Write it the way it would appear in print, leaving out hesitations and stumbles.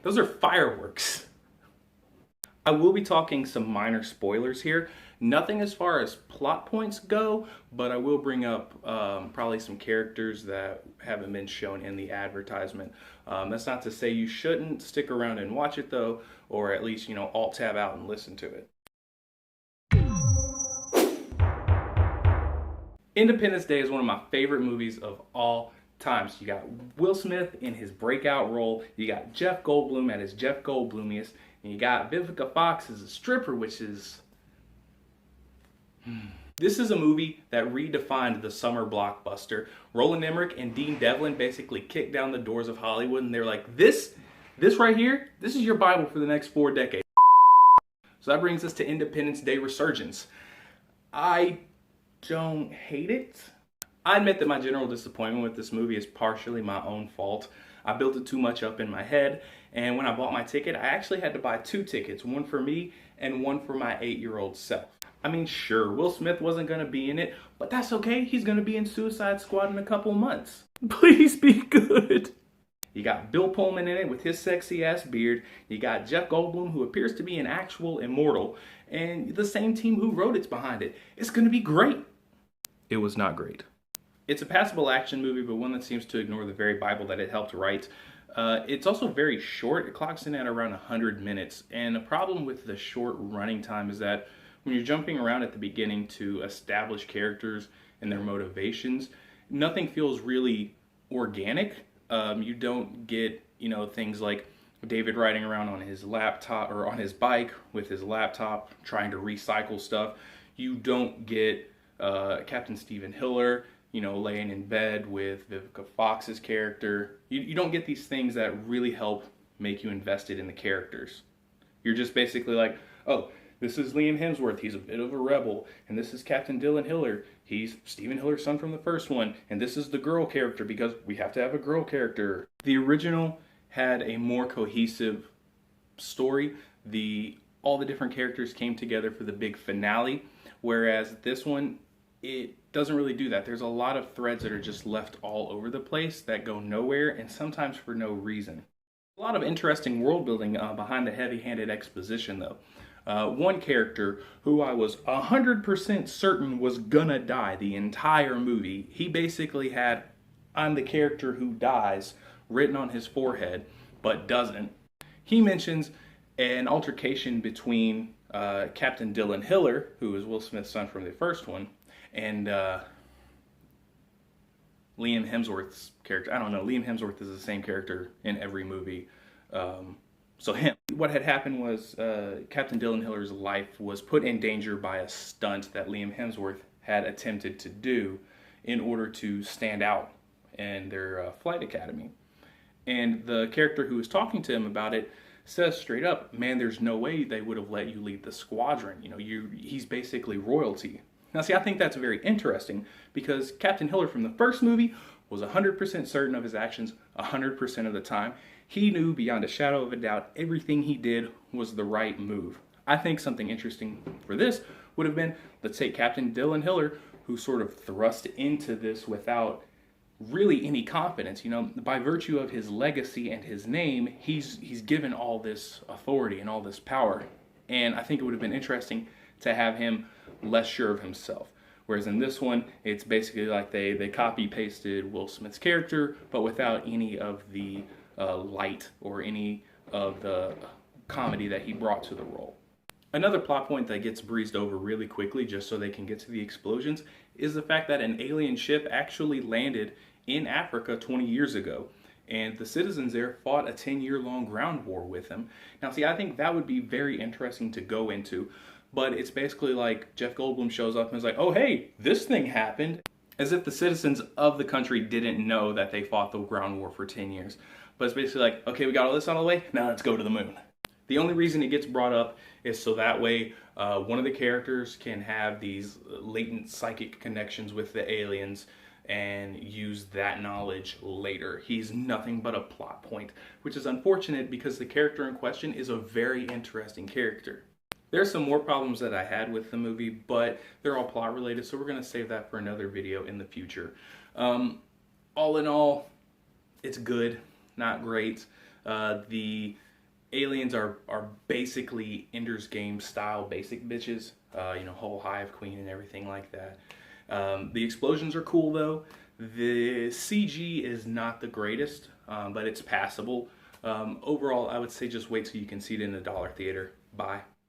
Those are fireworks. I will be talking some minor spoilers here. Nothing as far as plot points go, but I will bring up probably some characters that haven't been shown in the advertisement. That's not to say you shouldn't stick around and watch it though, or at least, alt tab out and listen to it. Independence Day is one of my favorite movies of all time. So you got Will Smith in his breakout role, you got Jeff Goldblum at his Jeff Goldblumiest, and you got Vivica Fox as a stripper, which is... This is a movie that redefined the summer blockbuster. Roland Emmerich and Dean Devlin basically kicked down the doors of Hollywood, and they're like, this right here, this is your Bible for the next 4 decades. So that brings us to Independence Day Resurgence. I don't hate it. I admit that my general disappointment with this movie is partially my own fault. I built it too much up in my head, and when I bought my ticket, I actually had to buy 2 tickets, one for me and one for my 8-year-old self. I mean, sure, Will Smith wasn't going to be in it, but that's okay. He's going to be in Suicide Squad in a couple months. Please be good. You got Bill Pullman in it with his sexy ass beard. You got Jeff Goldblum, who appears to be an actual immortal, and the same team who wrote it's behind it. It's going to be great. It was not great. It's a passable action movie, but one that seems to ignore the very Bible that it helped write. It's also very short. It clocks in at around 100 minutes. And the problem with the short running time is that when you're jumping around at the beginning to establish characters and their motivations, nothing feels really organic. You don't get, things like David riding around on his laptop or on his bike with his laptop trying to recycle stuff. You don't get Captain Stephen Hiller, laying in bed with Vivica Fox's character. You don't get these things that really help make you invested in the characters. You're just basically like, oh, this is Liam Hemsworth, he's a bit of a rebel, and this is Captain Dylan Hiller, he's Stephen Hiller's son from the first one, and this is the girl character because we have to have a girl character. The original had a more cohesive story. All the different characters came together for the big finale, whereas this one, it doesn't really do that. There's a lot of threads that are just left all over the place that go nowhere, and sometimes for no reason. A lot of interesting world building behind the heavy-handed exposition though. One character who I was 100% certain was gonna die the entire movie, he basically had "I'm the character who dies" written on his forehead, but doesn't. He mentions an altercation between Captain Dylan Hiller, who is Will Smith's son from the first one, and Liam Hemsworth's character. I don't know, Liam Hemsworth is the same character in every movie. So him. What had happened was Captain Dylan Hiller's life was put in danger by a stunt that Liam Hemsworth had attempted to do in order to stand out in their flight academy. And the character who was talking to him about it says straight up, man, there's no way they would have let you lead the squadron. He's basically royalty. Now see, I think that's very interesting because Captain Hiller from the first movie was 100% certain of his actions 100% of the time. He knew beyond a shadow of a doubt everything he did was the right move. I think something interesting for this would have been, let's take Captain Dylan Hiller, who sort of thrust into this without really any confidence. By virtue of his legacy and his name, he's given all this authority and all this power. And I think it would have been interesting to have him less sure of himself. Whereas in this one, it's basically like they copy-pasted Will Smith's character, but without any of the light or any of the comedy that he brought to the role. Another plot point that gets breezed over really quickly just so they can get to the explosions is the fact that an alien ship actually landed in Africa 20 years ago, and the citizens there fought a 10-year-long ground war with them. Now see, I think that would be very interesting to go into, but it's basically like Jeff Goldblum shows up and is like, oh hey, this thing happened, as if the citizens of the country didn't know that they fought the ground war for 10 years. But it's basically like, okay, we got all this out of the way, now let's go to the moon. The only reason it gets brought up is so that way one of the characters can have these latent psychic connections with the aliens and use that knowledge later. He's nothing but a plot point, which is unfortunate because the character in question is a very interesting character. There's some more problems that I had with the movie, but they're all plot related, so we're going to save that for another video in the future. All in all, it's good, not great. The aliens are basically Ender's Game style basic bitches. You know, whole hive queen and everything like that. The explosions are cool though. The CG is not the greatest, but it's passable. Overall, I would say just wait till you can see it in the dollar theater. Bye.